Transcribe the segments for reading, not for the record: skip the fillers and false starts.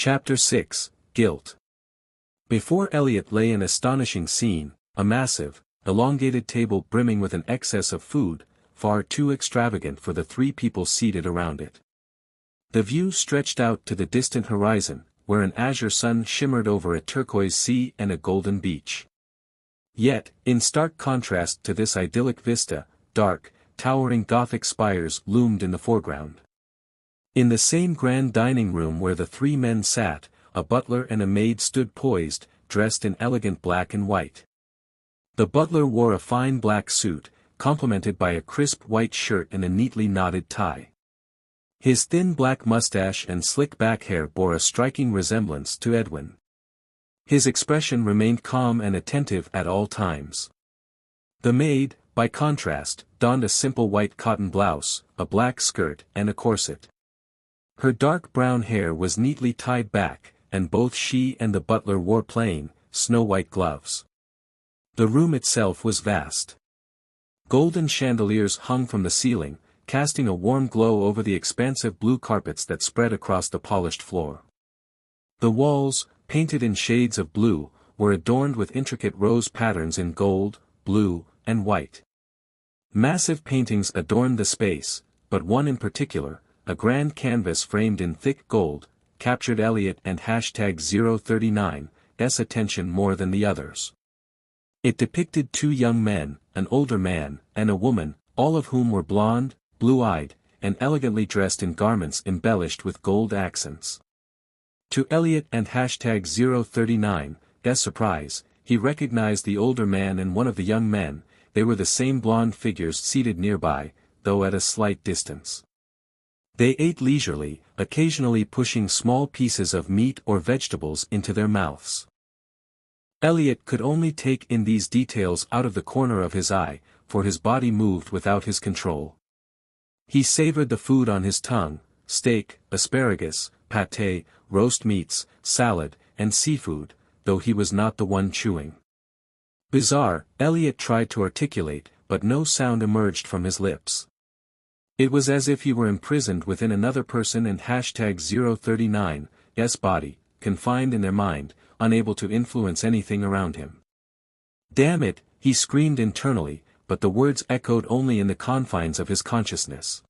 Chapter 6, Guilt. Before Elliot lay an astonishing scene, a massive, elongated table brimming with an excess of food, far too extravagant for the 3 people seated around it. The view stretched out to the distant horizon, where an azure sun shimmered over a turquoise sea and a golden beach. Yet, in stark contrast to this idyllic vista, dark, towering Gothic spires loomed in the foreground. In the same grand dining room where the 3 men sat, a butler and a maid stood poised, dressed in elegant black and white. The butler wore a fine black suit, complemented by a crisp white shirt and a neatly knotted tie. His thin black mustache and slick back hair bore a striking resemblance to Edwin. His expression remained calm and attentive at all times. The maid, by contrast, donned a simple white cotton blouse, a black skirt and a corset. Her dark brown hair was neatly tied back, and both she and the butler wore plain, snow-white gloves. The room itself was vast. Golden chandeliers hung from the ceiling, casting a warm glow over the expansive blue carpets that spread across the polished floor. The walls, painted in shades of blue, were adorned with intricate rose patterns in gold, blue, and white. Massive paintings adorned the space, but one in particular, a grand canvas framed in thick gold, captured Elliot and #039's attention more than the others. It depicted 2 young men, an older man, and a woman, all of whom were blonde, blue-eyed, and elegantly dressed in garments embellished with gold accents. To Elliot and #039's surprise, he recognized the older man and one of the young men. They were the same blonde figures seated nearby, though at a slight distance. They ate leisurely, occasionally pushing small pieces of meat or vegetables into their mouths. Elliot could only take in these details out of the corner of his eye, for his body moved without his control. He savored the food on his tongue: steak, asparagus, pâté, roast meats, salad, and seafood, though he was not the one chewing. Bizarre, Elliot tried to articulate, but no sound emerged from his lips. It was as if he were imprisoned within another person and #039's body, confined in their mind, unable to influence anything around him. Damn it, he screamed internally, but the words echoed only in the confines of his consciousness.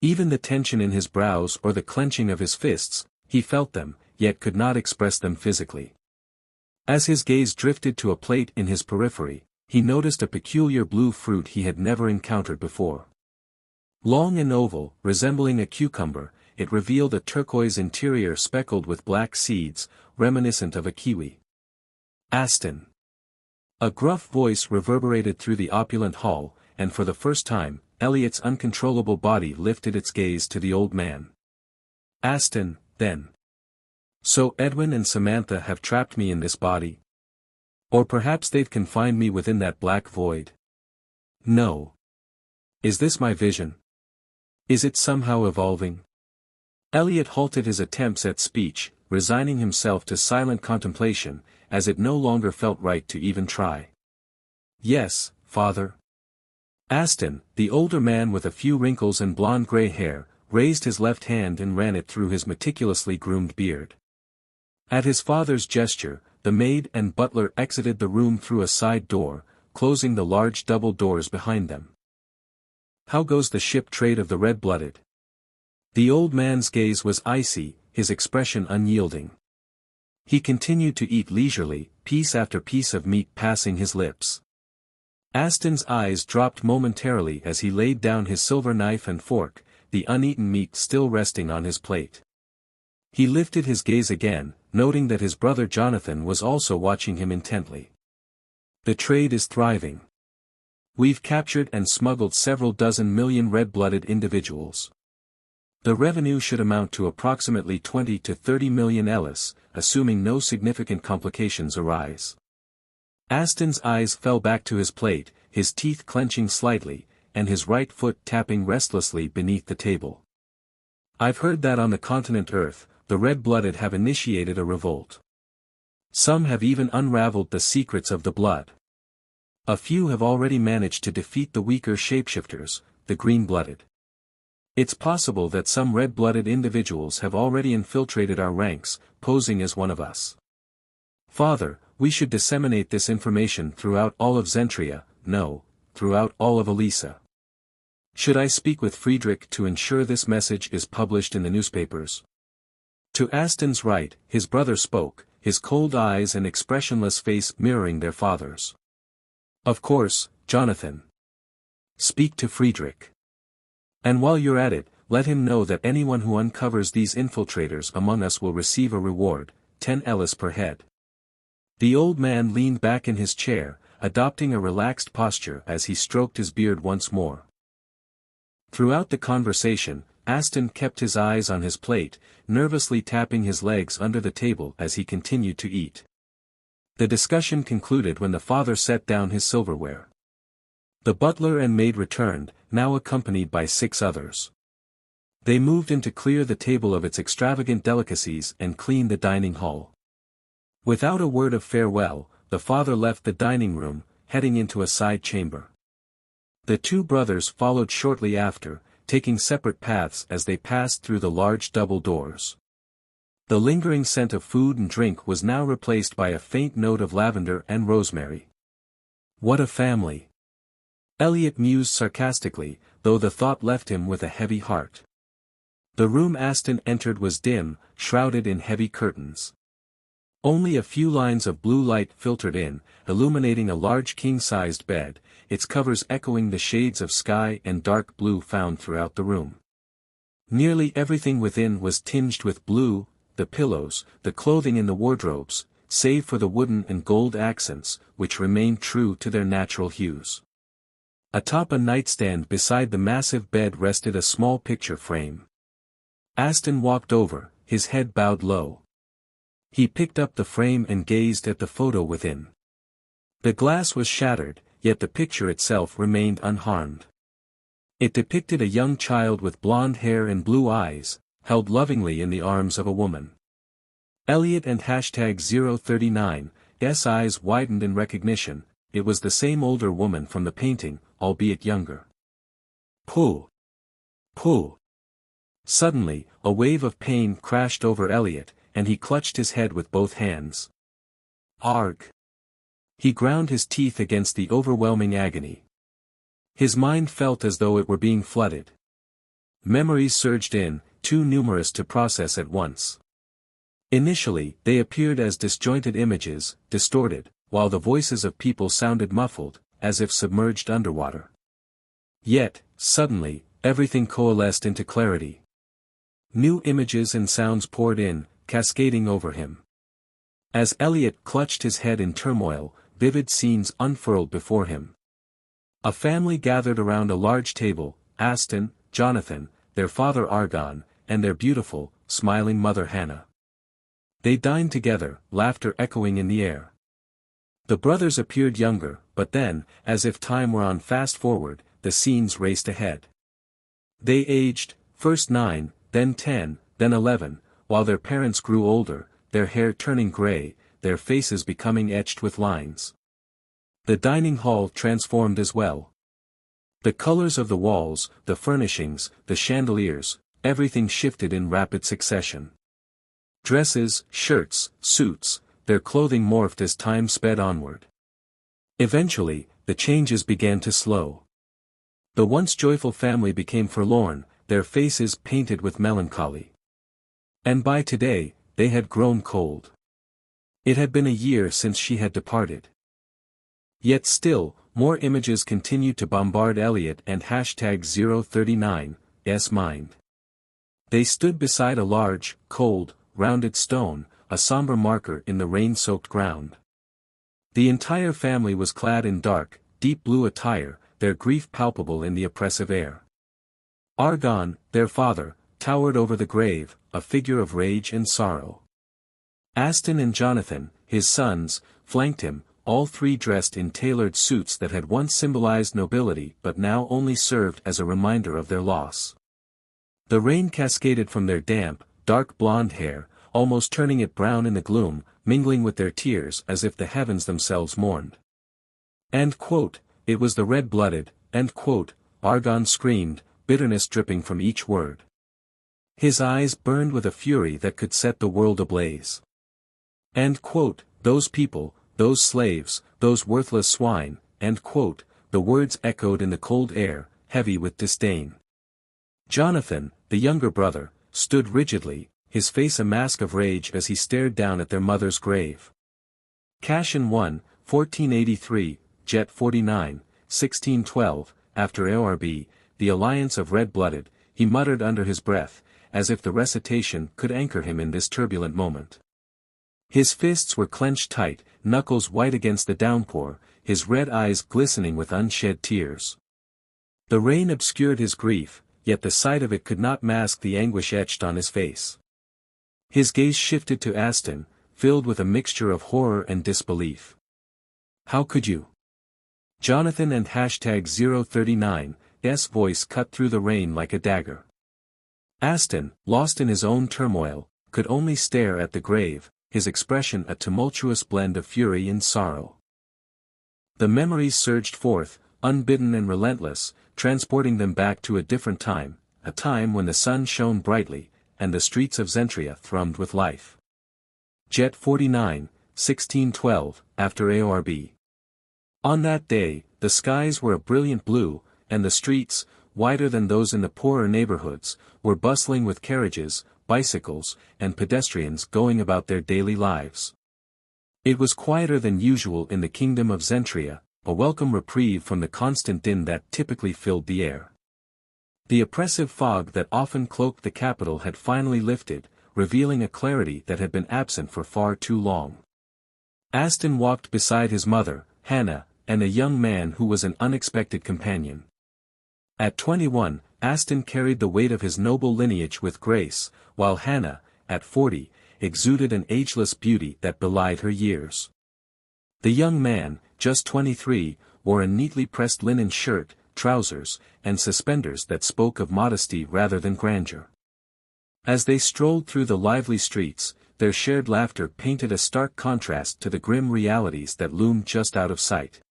Even the tension in his brows or the clenching of his fists, he felt them, yet could not express them physically. As his gaze drifted to a plate in his periphery, he noticed a peculiar blue fruit he had never encountered before. Long and oval, resembling a cucumber, it revealed a turquoise interior speckled with black seeds, reminiscent of a kiwi. Aston. A gruff voice reverberated through the opulent hall, and for the first time, Elliot's uncontrollable body lifted its gaze to the old man. Aston, then. So Edwin and Samantha have trapped me in this body? Or perhaps they've confined me within that black void? No. Is this my vision? Is it somehow evolving? Elliot halted his attempts at speech, resigning himself to silent contemplation, as it no longer felt right to even try. Yes, father. Aston, the older man with a few wrinkles and blonde-gray hair, raised his left hand and ran it through his meticulously groomed beard. At his father's gesture, the maid and butler exited the room through a side door, closing the large double doors behind them. How goes the ship trade of the red-blooded? The old man's gaze was icy, his expression unyielding. He continued to eat leisurely, piece after piece of meat passing his lips. Aston's eyes dropped momentarily as he laid down his silver knife and fork, the uneaten meat still resting on his plate. He lifted his gaze again, noting that his brother Jonathan was also watching him intently. The trade is thriving. We've captured and smuggled several dozen million red-blooded individuals. The revenue should amount to approximately 20 to 30 million Ellis, assuming no significant complications arise. Aston's eyes fell back to his plate, his teeth clenching slightly, and his right foot tapping restlessly beneath the table. I've heard that on the continent Earth, the red-blooded have initiated a revolt. Some have even unraveled the secrets of the blood. A few have already managed to defeat the weaker shapeshifters, the green-blooded. It's possible that some red-blooded individuals have already infiltrated our ranks, posing as one of us. Father, we should disseminate this information throughout all of Zentria, no, throughout all of Elisa. Should I speak with Friedrich to ensure this message is published in the newspapers? To Aston's right, his brother spoke, his cold eyes and expressionless face mirroring their father's. Of course, Jonathan. Speak to Friedrich. And while you're at it, let him know that anyone who uncovers these infiltrators among us will receive a reward, 10 Ellis per head. The old man leaned back in his chair, adopting a relaxed posture as he stroked his beard once more. Throughout the conversation, Aston kept his eyes on his plate, nervously tapping his legs under the table as he continued to eat. The discussion concluded when the father set down his silverware. The butler and maid returned, now accompanied by 6 others. They moved in to clear the table of its extravagant delicacies and clean the dining hall. Without a word of farewell, the father left the dining room, heading into a side chamber. The 2 brothers followed shortly after, taking separate paths as they passed through the large double doors. The lingering scent of food and drink was now replaced by a faint note of lavender and rosemary. What a family! Elliot mused sarcastically, though the thought left him with a heavy heart. The room Aston entered was dim, shrouded in heavy curtains. Only a few lines of blue light filtered in, illuminating a large king-sized bed, its covers echoing the shades of sky and dark blue found throughout the room. Nearly everything within was tinged with blue, the pillows, the clothing in the wardrobes, save for the wooden and gold accents, which remained true to their natural hues. Atop a nightstand beside the massive bed rested a small picture frame. Aston walked over, his head bowed low. He picked up the frame and gazed at the photo within. The glass was shattered, yet the picture itself remained unharmed. It depicted a young child with blonde hair and blue eyes, held lovingly in the arms of a woman. Elliot and #039's eyes widened in recognition. It was the same older woman from the painting, albeit younger. Pull! Pull! Suddenly, a wave of pain crashed over Elliot, and he clutched his head with both hands. Arg! He ground his teeth against the overwhelming agony. His mind felt as though it were being flooded. Memories surged in, too numerous to process at once. Initially, they appeared as disjointed images, distorted, while the voices of people sounded muffled, as if submerged underwater. Yet, suddenly, everything coalesced into clarity. New images and sounds poured in, cascading over him. As Elliot clutched his head in turmoil, vivid scenes unfurled before him. A family gathered around a large table, Aston, Jonathan, their father Orgins, and their beautiful, smiling mother Hannah. They dined together, laughter echoing in the air. The brothers appeared younger, but then, as if time were on fast forward, the scenes raced ahead. They aged, first 9, then 10, then 11, while their parents grew older, their hair turning gray, their faces becoming etched with lines. The dining hall transformed as well. The colors of the walls, the furnishings, the chandeliers, everything shifted in rapid succession. Dresses, shirts, suits, their clothing morphed as time sped onward. Eventually, the changes began to slow. The once joyful family became forlorn, their faces painted with melancholy. And by today, they had grown cold. It had been a year since she had departed. Yet still, more images continued to bombard Elliot and #039's mind. They stood beside a large, cold, rounded stone, a somber marker in the rain-soaked ground. The entire family was clad in dark, deep blue attire, their grief palpable in the oppressive air. Orgins, their father, towered over the grave, a figure of rage and sorrow. Aston and Jonathan, his sons, flanked him, all 3 dressed in tailored suits that had once symbolized nobility but now only served as a reminder of their loss. The rain cascaded from their damp, dark blonde hair, almost turning it brown in the gloom, mingling with their tears as if the heavens themselves mourned. It was the red-blooded, Orgins screamed, bitterness dripping from each word. His eyes burned with a fury that could set the world ablaze. End quote, those people, those slaves, those worthless swine, end quote, the words echoed in the cold air, heavy with disdain. Jonathan, the younger brother, stood rigidly, his face a mask of rage as he stared down at their mother's grave. Cashin 1, 1483, Jet 49, 1612, after AORB, the alliance of red-blooded, he muttered under his breath, as if the recitation could anchor him in this turbulent moment. His fists were clenched tight, knuckles white against the downpour, his red eyes glistening with unshed tears. The rain obscured his grief, yet the sight of it could not mask the anguish etched on his face. His gaze shifted to Aston, filled with a mixture of horror and disbelief. How could you? Jonathan and #039's voice cut through the rain like a dagger. Aston, lost in his own turmoil, could only stare at the grave, his expression a tumultuous blend of fury and sorrow. The memories surged forth, unbidden and relentless, transporting them back to a different time, a time when the sun shone brightly, and the streets of Zentria thrummed with life. Jet 49, 1612, after AORB. On that day, the skies were a brilliant blue, and the streets, wider than those in the poorer neighborhoods, were bustling with carriages, bicycles, and pedestrians going about their daily lives. It was quieter than usual in the kingdom of Zentria, a welcome reprieve from the constant din that typically filled the air. The oppressive fog that often cloaked the capital had finally lifted, revealing a clarity that had been absent for far too long. Aston walked beside his mother, Hannah, and a young man who was an unexpected companion. At 21, Aston carried the weight of his noble lineage with grace, while Hannah, at 40, exuded an ageless beauty that belied her years. The young man, just 23, wore a neatly pressed linen shirt, trousers, and suspenders that spoke of modesty rather than grandeur. As they strolled through the lively streets, their shared laughter painted a stark contrast to the grim realities that loomed just out of sight.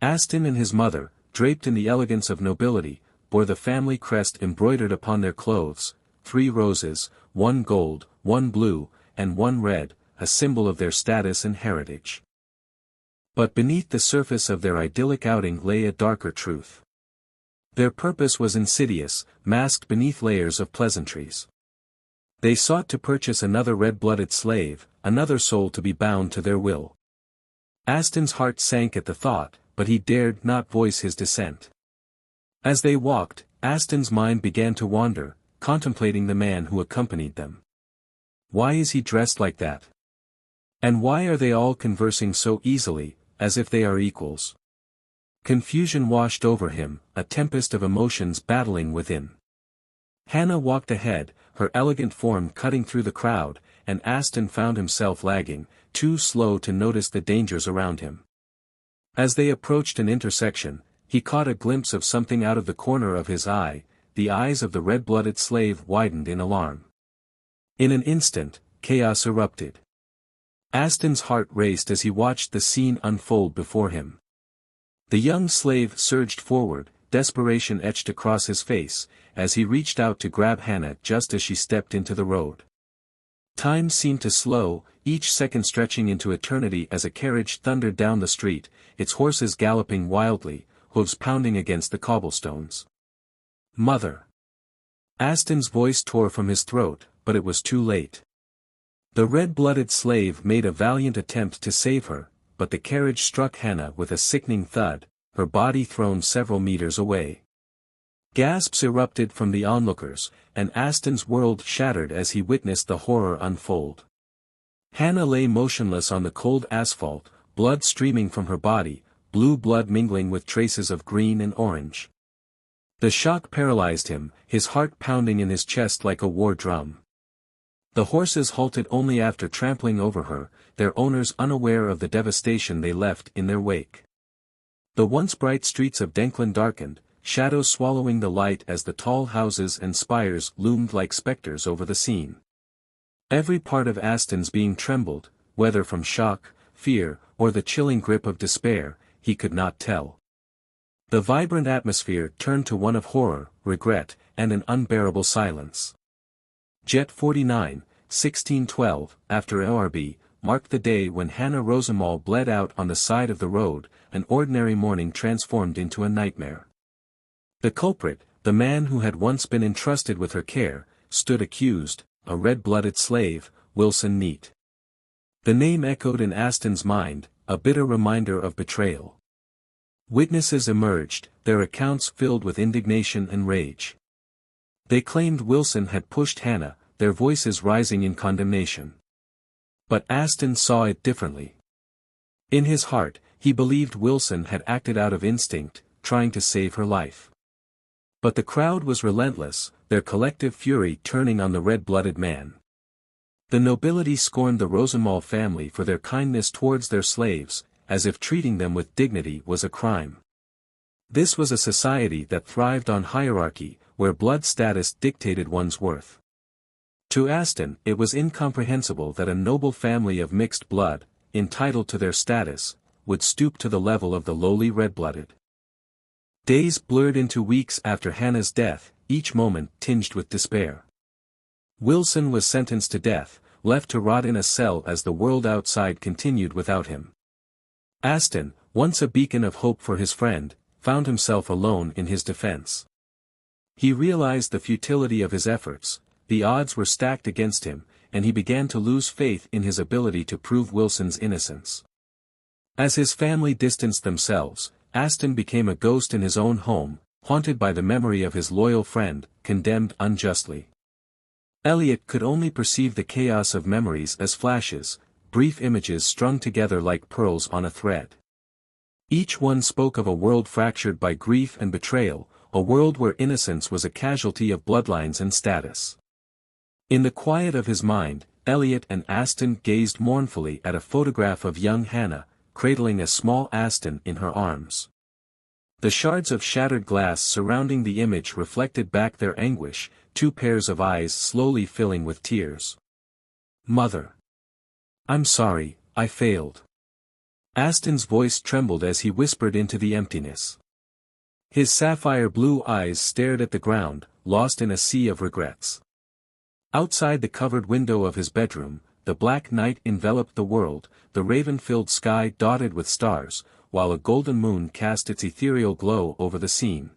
Aston and his mother, draped in the elegance of nobility, bore the family crest embroidered upon their clothes, 3 roses, 1 gold, 1 blue, and 1 red, a symbol of their status and heritage. But beneath the surface of their idyllic outing lay a darker truth. Their purpose was insidious, masked beneath layers of pleasantries. They sought to purchase another red-blooded slave, another soul to be bound to their will. Aston's heart sank at the thought, but he dared not voice his dissent. As they walked, Aston's mind began to wander, contemplating the man who accompanied them. Why is he dressed like that? And why are they all conversing so easily, as if they are equals? Confusion washed over him, a tempest of emotions battling within. Hannah walked ahead, her elegant form cutting through the crowd, and Aston found himself lagging, too slow to notice the dangers around him. As they approached an intersection, he caught a glimpse of something out of the corner of his eye. The eyes of the red-blooded slave widened in alarm. In an instant, chaos erupted. Aston's heart raced as he watched the scene unfold before him. The young slave surged forward, desperation etched across his face, as he reached out to grab Hannah just as she stepped into the road. Time seemed to slow, each second stretching into eternity as a carriage thundered down the street, its horses galloping wildly, hooves pounding against the cobblestones. Mother! Aston's voice tore from his throat, but it was too late. The red-blooded slave made a valiant attempt to save her, but the carriage struck Hannah with a sickening thud, her body thrown several meters away. Gasps erupted from the onlookers, and Aston's world shattered as he witnessed the horror unfold. Hannah lay motionless on the cold asphalt, blood streaming from her body, blue blood mingling with traces of green and orange. The shock paralyzed him, his heart pounding in his chest like a war drum. The horses halted only after trampling over her, their owners unaware of the devastation they left in their wake. The once bright streets of Denkland darkened, shadows swallowing the light as the tall houses and spires loomed like specters over the scene. Every part of Aston's being trembled, whether from shock, fear, or the chilling grip of despair, he could not tell. The vibrant atmosphere turned to one of horror, regret, and an unbearable silence. Jet 49, 1612, after ORB, marked the day when Hannah Rosenthal bled out on the side of the road, an ordinary morning transformed into a nightmare. The culprit, the man who had once been entrusted with her care, stood accused, a red-blooded slave, Wilson Neate. The name echoed in Aston's mind, a bitter reminder of betrayal. Witnesses emerged, their accounts filled with indignation and rage. They claimed Wilson had pushed Hannah, their voices rising in condemnation. But Aston saw it differently. In his heart, he believed Wilson had acted out of instinct, trying to save her life. But the crowd was relentless, their collective fury turning on the red-blooded man. The nobility scorned the Rosenthal family for their kindness towards their slaves, as if treating them with dignity was a crime. This was a society that thrived on hierarchy, where blood status dictated one's worth. To Aston, it was incomprehensible that a noble family of mixed blood, entitled to their status, would stoop to the level of the lowly red-blooded. Days blurred into weeks after Hannah's death, each moment tinged with despair. Wilson was sentenced to death, left to rot in a cell as the world outside continued without him. Aston, once a beacon of hope for his friend, found himself alone in his defense. He realized the futility of his efforts, the odds were stacked against him, and he began to lose faith in his ability to prove Wilson's innocence. As his family distanced themselves, Aston became a ghost in his own home, haunted by the memory of his loyal friend, condemned unjustly. Elliot could only perceive the chaos of memories as flashes, brief images strung together like pearls on a thread. Each one spoke of a world fractured by grief and betrayal, a world where innocence was a casualty of bloodlines and status. In the quiet of his mind, Elliot and Aston gazed mournfully at a photograph of young Hannah, cradling a small Aston in her arms. The shards of shattered glass surrounding the image reflected back their anguish, two pairs of eyes slowly filling with tears. "Mother. I'm sorry, I failed." Aston's voice trembled as he whispered into the emptiness. His sapphire blue eyes stared at the ground, lost in a sea of regrets. Outside the covered window of his bedroom, the black night enveloped the world, the raven-filled sky dotted with stars, while a golden moon cast its ethereal glow over the scene.